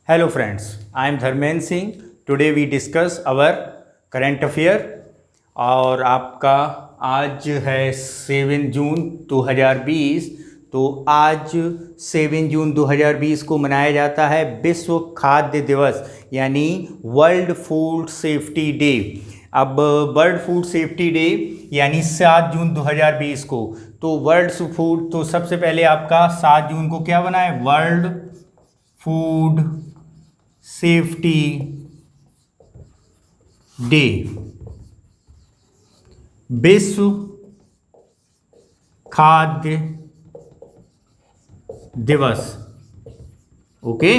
Hello friends, I am Dharmendra Singh. Today we discuss our current affair और आपका आज है 7 जून 2020. तो आज 7 जून 2020 को मनाया जाता है विश्व खाद्य दिवस यानी वर्ल्ड फूड सेफ्टी डे. अब वर्ल्ड फूड सेफ्टी डे यानी 7 जून 2020 को तो वर्ल्ड फूड, तो सबसे पहले आपका 7 जून को क्या बना है? वर्ल्ड फूड सेफ्टी डे, विश्व खाद्य दिवस. ओके,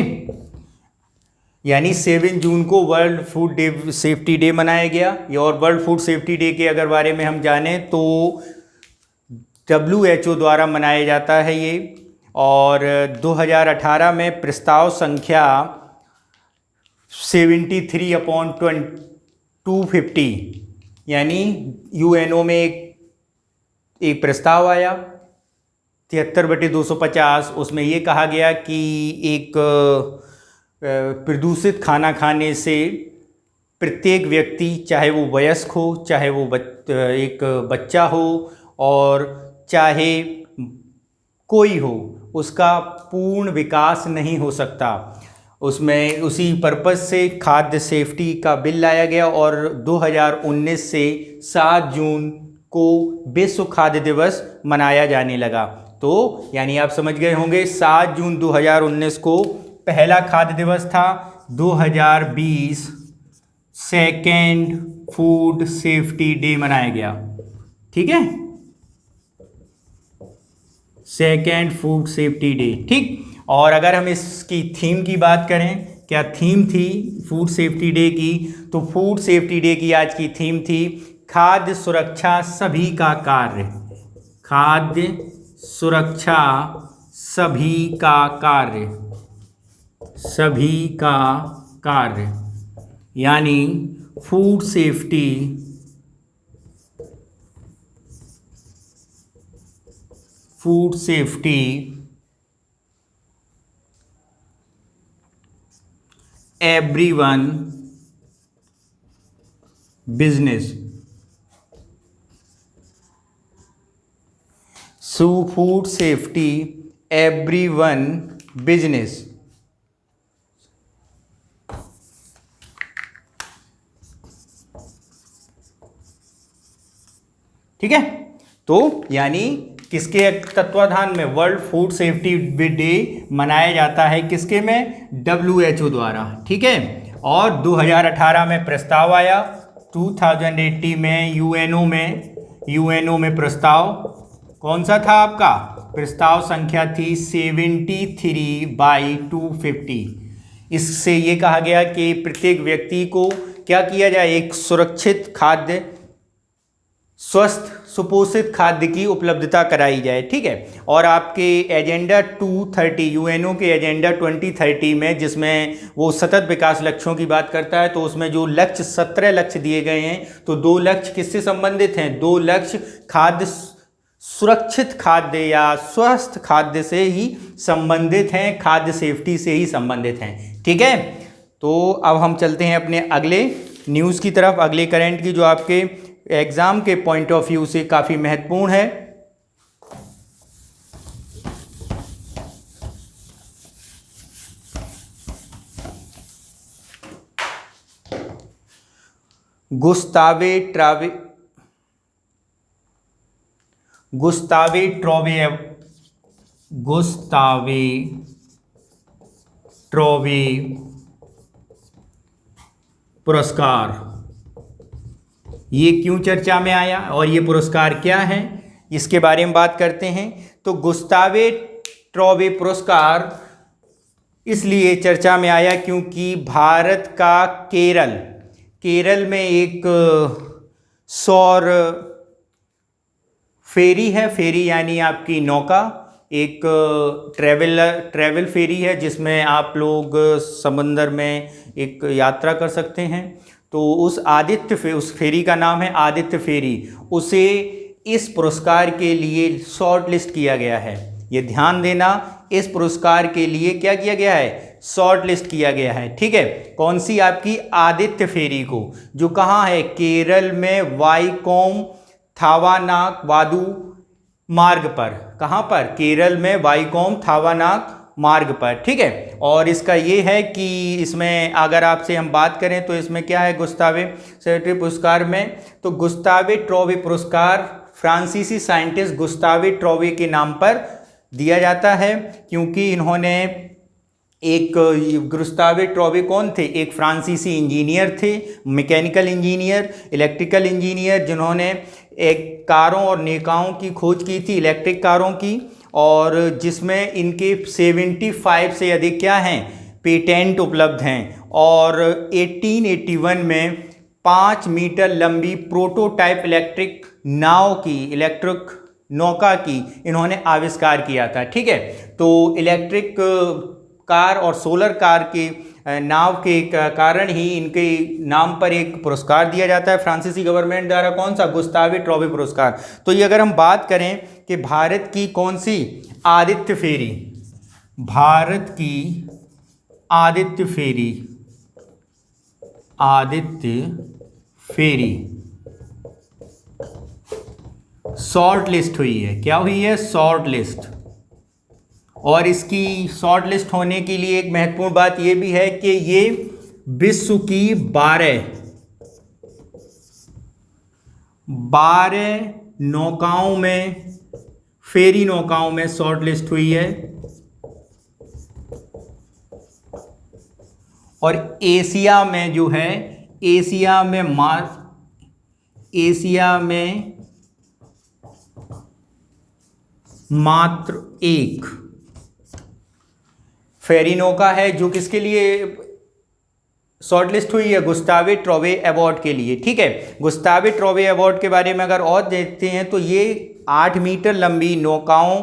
यानी 7 जून को world food day safety day मनाया गया. और वर्ल्ड फूड सेफ्टी डे के अगर बारे में हम जानें तो WHO द्वारा मनाया जाता है ये. और 2018 में प्रस्ताव संख्या 73/250 यानी UNO में एक प्रस्ताव आया 73/250. उसमें ये कहा गया कि एक प्रदूषित खाना खाने से प्रत्येक व्यक्ति, चाहे वो वयस्क हो, चाहे वो एक बच्चा हो और चाहे कोई हो, उसका पूर्ण विकास नहीं हो सकता. उसमें उसी पर्पज़ से खाद्य सेफ्टी का बिल लाया गया और 2019 से 7 जून को विश्व खाद्य दिवस मनाया जाने लगा. तो यानी आप समझ गए होंगे 7 जून 2019 को पहला खाद्य दिवस था. 2020 सेकेंड फूड सेफ्टी डे मनाया गया. ठीक है, सेकेंड फूड सेफ्टी डे. ठीक, और अगर हम इसकी थीम की बात करें, क्या थीम थी फूड सेफ्टी डे की? तो फूड सेफ्टी डे की आज की थीम थी खाद्य सुरक्षा सभी का कार्य. खाद्य सुरक्षा सभी का कार्य, सभी का कार्य यानी food safety everyone business. So food safety everyone business. ठीक है, तो यानी किसके तत्वाधान में वर्ल्ड फूड सेफ्टी डे मनाया जाता है? किसके में? WHO द्वारा. ठीक है, और 2018 में प्रस्ताव आया. 2080 में UNO में प्रस्ताव कौन सा था आपका? प्रस्ताव संख्या थी 73/250. इससे ये कहा गया कि प्रत्येक व्यक्ति को क्या किया जाए? एक सुरक्षित खाद्य, स्वस्थ सुपोषित खाद्य की उपलब्धता कराई जाए. ठीक है, और आपके एजेंडा 230, UNO के एजेंडा 2030 में, जिसमें वो सतत विकास लक्ष्यों की बात करता है, तो उसमें जो लक्ष्य 17 लक्ष्य दिए गए हैं, तो 2 लक्ष्य किससे संबंधित हैं? 2 लक्ष्य खाद्य सुरक्षित खाद्य या स्वस्थ खाद्य से ही संबंधित हैं, खाद्य सेफ्टी से ही संबंधित हैं. ठीक है, तो अब हम चलते हैं अपने अगले न्यूज़ की तरफ, अगले करंट की, जो आपके एग्जाम के पॉइंट ऑफ व्यू से काफ़ी महत्वपूर्ण है. गुस्तावे ट्रॉवे पुरस्कार, ये क्यों चर्चा में आया और ये पुरस्कार क्या है, इसके बारे में बात करते हैं. तो गुस्तावे ट्रॉवे पुरस्कार इसलिए चर्चा में आया क्योंकि भारत का केरल में एक सौर फेरी है. फेरी यानी आपकी नौका, एक ट्रैवल फेरी है जिसमें आप लोग समंदर में एक यात्रा कर सकते हैं. तो उस फेरी का नाम है आदित्य फेरी. उसे इस पुरस्कार के लिए शॉर्ट लिस्ट किया गया है. ये ध्यान देना, इस पुरस्कार के लिए क्या किया गया है? शॉर्ट लिस्ट किया गया है। ठीक है, कौन सी? आपकी आदित्य फेरी को, जो कहाँ है? केरल में वाईकोम थावानाक वादू मार्ग पर। कहाँ पर? केरल में वाईकोम थावानाक मार्ग पर। ठीक है, और इसका ये है कि इसमें अगर आपसे हम बात करें तो इसमें क्या है गुस्तावे सर्टे पुरस्कार में, तो गुस्तावे ट्रॉवे पुरस्कार फ्रांसीसी साइंटिस्ट गुस्तावे ट्रॉवे के नाम पर दिया जाता है, क्योंकि इन्होंने एक गुस्तावे ट्रॉवे कौन थे? एक फ्रांसीसी इंजीनियर थे, मैकेनिकल इंजीनियर, इलेक्ट्रिकल इंजीनियर, जिन्होंने एक कारों और नेकाओं की खोज की थी, इलेक्ट्रिक कारों की, और जिसमें इनके 75 से अधिक क्या हैं? पेटेंट उपलब्ध हैं। और 1881 में 5 मीटर लंबी प्रोटोटाइप इलेक्ट्रिक नौका की इन्होंने आविष्कार किया था। ठीक है, तो इलेक्ट्रिक कार और सोलर कार के नाव के कारण ही इनके नाम पर एक पुरस्कार दिया जाता है फ्रांसीसी गवर्नमेंट द्वारा। कौन सा? गुस्तावे ट्रॉवे पुरस्कार। तो ये अगर हम बात करें कि भारत की कौन सी आदित्य फेरी, भारत की आदित्य फेरी शॉर्ट लिस्ट हुई है। क्या हुई है? Short list. और इसकी शॉर्ट लिस्ट होने के लिए एक महत्वपूर्ण बात यह भी है कि ये विश्व की 12 नौकाओं में, फेरी नौकाओं में शॉर्ट लिस्ट हुई है। और एशिया में जो है, एशिया में मात्र एक फेरी नौका है जो किसके लिए शॉर्टलिस्ट हुई है? गुस्तावे ट्रॉवे अवार्ड के लिए। ठीक है, गुस्तावे ट्रॉवे अवार्ड के बारे में अगर और देखते हैं तो ये 8 मीटर लंबी नौकाओं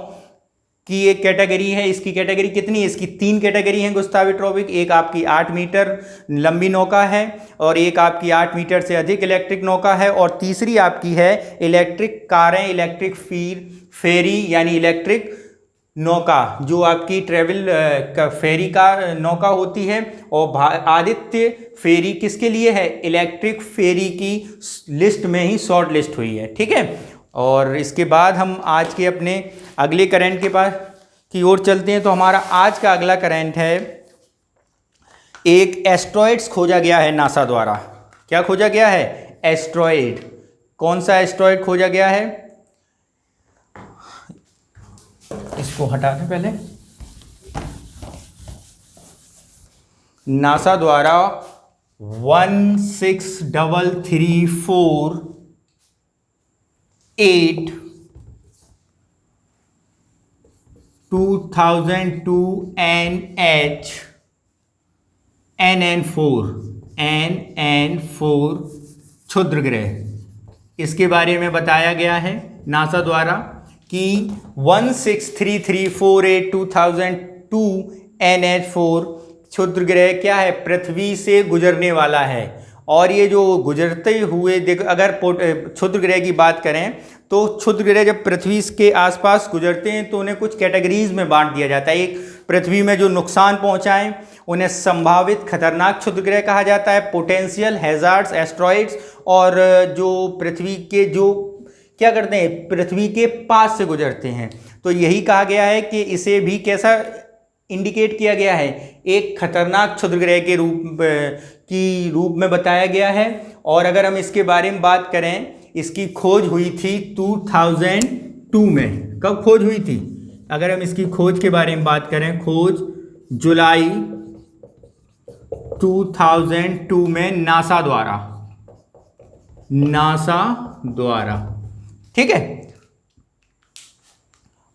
की एक कैटेगरी है। इसकी कैटेगरी कितनी है? इसकी 3 कैटेगरी हैं गुस्तावे ट्रॉवे की। एक आपकी 8 मीटर लंबी नौका है, और एक आपकी 8 मीटर से अधिक इलेक्ट्रिक नौका है, और तीसरी आपकी है इलेक्ट्रिक कारें, इलेक्ट्रिक फेरी यानी इलेक्ट्रिक नौका, जो आपकी ट्रेवल फेरी का नौका होती है। और आदित्य फेरी किसके लिए है? इलेक्ट्रिक फेरी की लिस्ट में ही शॉर्ट लिस्ट हुई है। ठीक है, और इसके बाद हम आज के अपने अगले करंट के पास की ओर चलते हैं। तो हमारा आज का अगला करंट है, एक एस्ट्रॉइड्स खोजा गया है नासा द्वारा। क्या खोजा गया है? एस्ट्रॉइड। कौन सा एस्ट्रॉइड खोजा गया है? इसको हटा दें पहले। नासा द्वारा 16334 2002 NN4 क्षुद्र ग्रह, इसके बारे में बताया गया है नासा द्वारा कि 16334 2002 NN4 क्षुद्र ग्रह क्या है? पृथ्वी से गुजरने वाला है। और ये जो गुजरते हुए अगर क्षुद्र ग्रह की बात करें तो क्षुद्र ग्रह जब पृथ्वी के आसपास गुजरते हैं तो उन्हें कुछ कैटेगरीज में बांट दिया जाता है। एक, पृथ्वी में जो नुकसान पहुंचाएं उन्हें संभावित खतरनाक क्षुद्र ग्रह कहा जाता है, पोटेंशियल हैजार्ड्स एस्ट्रॉइड्स, और जो पृथ्वी के जो क्या करते हैं, पृथ्वी के पास से गुजरते हैं। तो यही कहा गया है कि इसे भी कैसा इंडिकेट किया गया है? एक खतरनाक क्षुद्र ग्रह के रूप में बताया गया है। और अगर हम इसके बारे में बात करें, इसकी खोज हुई थी 2002 में। कब खोज हुई थी? अगर हम इसकी खोज के बारे में बात करें, खोज जुलाई 2002 में नासा द्वारा। ठीक है,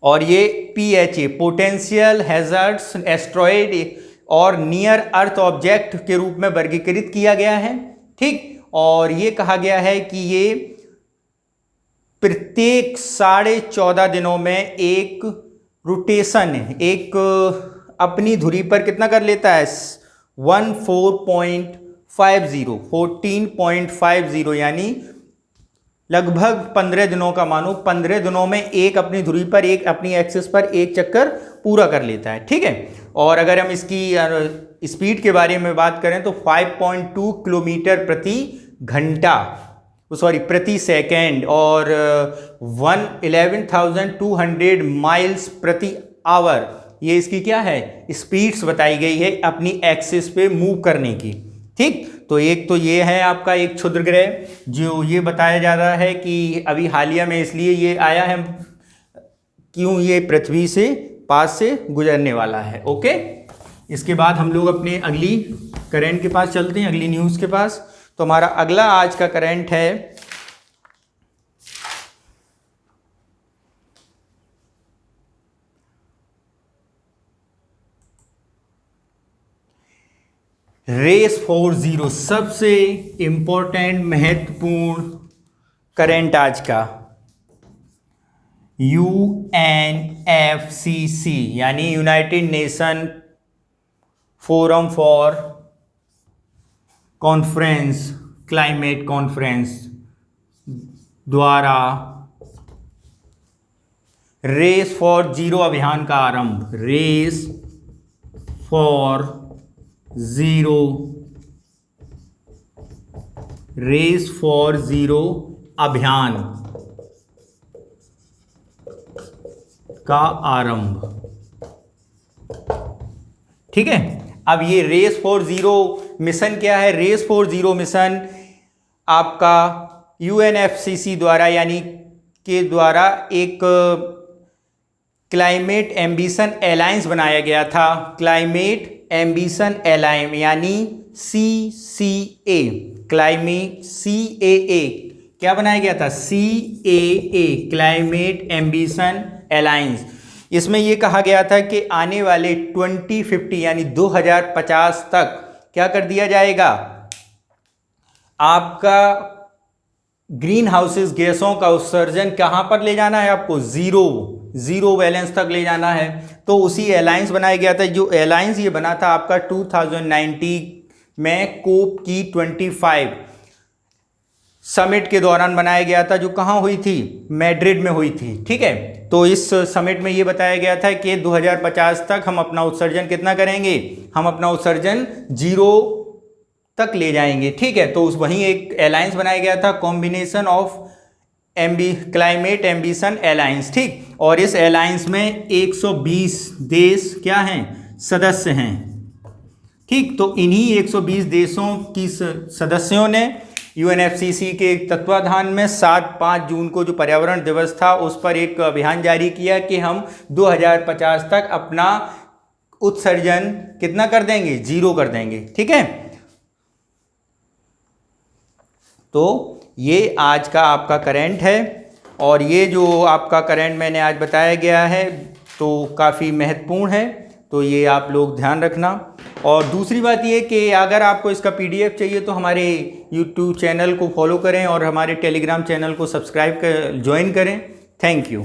और ये PHA पोटेंशियल हैजार्ड्स एस्ट्रॉइड और नियर अर्थ ऑब्जेक्ट के रूप में वर्गीकृत किया गया है। ठीक, और ये कहा गया है कि ये प्रत्येक 14.5 दिनों में एक रोटेशन, एक अपनी धुरी पर कितना कर लेता है? 14.50 यानी लगभग 15 दिनों का, मानो 15 दिनों में एक अपनी धुरी पर, एक अपनी एक्सिस पर एक चक्कर पूरा कर लेता है। ठीक है, और अगर हम इसकी स्पीड के बारे में बात करें तो 5.2 किलोमीटर प्रति घंटा, प्रति सेकेंड, और 11,200 माइल्स प्रति आवर, ये इसकी क्या है, स्पीड्स बताई गई है अपनी एक्सिस पे मूव करने की। ठीक, तो एक तो ये है आपका एक क्षुद्र ग्रह, जो ये बताया जा रहा है कि अभी हालिया में इसलिए ये आया है क्यों, ये पृथ्वी से पास से गुजरने वाला है। ओके, इसके बाद हम लोग अपने अगली करंट के पास चलते हैं, अगली न्यूज़ के पास। तो हमारा अगला आज का करंट है रेस फॉर जीरो, सबसे इंपॉर्टेंट महत्वपूर्ण करंट आज का। UNFCCC यानी united nation forum for conference, climate conference द्वारा रेस फॉर जीरो अभियान का आरंभ। Race for zero, race for zero अभियान का आरंभ। ठीक है, अब ये रेस फॉर जीरो मिशन क्या है? रेस फॉर जीरो मिशन आपका UNFCCC द्वारा यानी के द्वारा एक क्लाइमेट एम्बिशन अलायंस बनाया गया था। क्लाइमेट एम्बिशन अलायंस यानी CCA, क्लाइमेट CAA क्या बनाया गया था? CAA, climate ambition alliance. इसमें यह कहा गया था कि आने वाले 2050 यानी 2050 तक क्या कर दिया जाएगा, आपका ग्रीन हाउसेस गैसों का उत्सर्जन कहां पर ले जाना है आपको? जीरो बैलेंस तक ले जाना है। तो उसी अलायंस बनाया गया था। जो अलायंस ये बना था आपका 2019 में कोप की 25 समिट के दौरान बनाया गया था, जो कहाँ हुई थी? मैड्रिड में हुई थी। ठीक है, तो इस समिट में ये बताया गया था कि 2050 तक हम अपना उत्सर्जन कितना करेंगे? हम अपना उत्सर्जन जीरो तक ले जाएंगे। ठीक है, तो उस वहीं एक अलायंस बनाया गया था, combination of climate ambition alliance. ठीक, और इस अलायंस में 120 देश क्या हैं? सदस्य हैं। ठीक, तो इन्हीं 120 देशों की सदस्यों ने UNFCCC के तत्वाधान में 7-5 जून को जो पर्यावरण दिवस था उस पर एक अभियान जारी किया कि हम 2050 तक अपना उत्सर्जन कितना कर देंगे? जीरो कर देंगे। ठीक है, तो ये आज का आपका करंट है, और ये जो आपका करंट मैंने आज बताया गया है तो काफ़ी महत्वपूर्ण है, तो ये आप लोग ध्यान रखना। और दूसरी बात ये कि अगर आपको इसका PDF चाहिए तो हमारे YouTube चैनल को फॉलो करें और हमारे टेलीग्राम चैनल को सब्सक्राइब कर ज्वाइन करें। Thank you.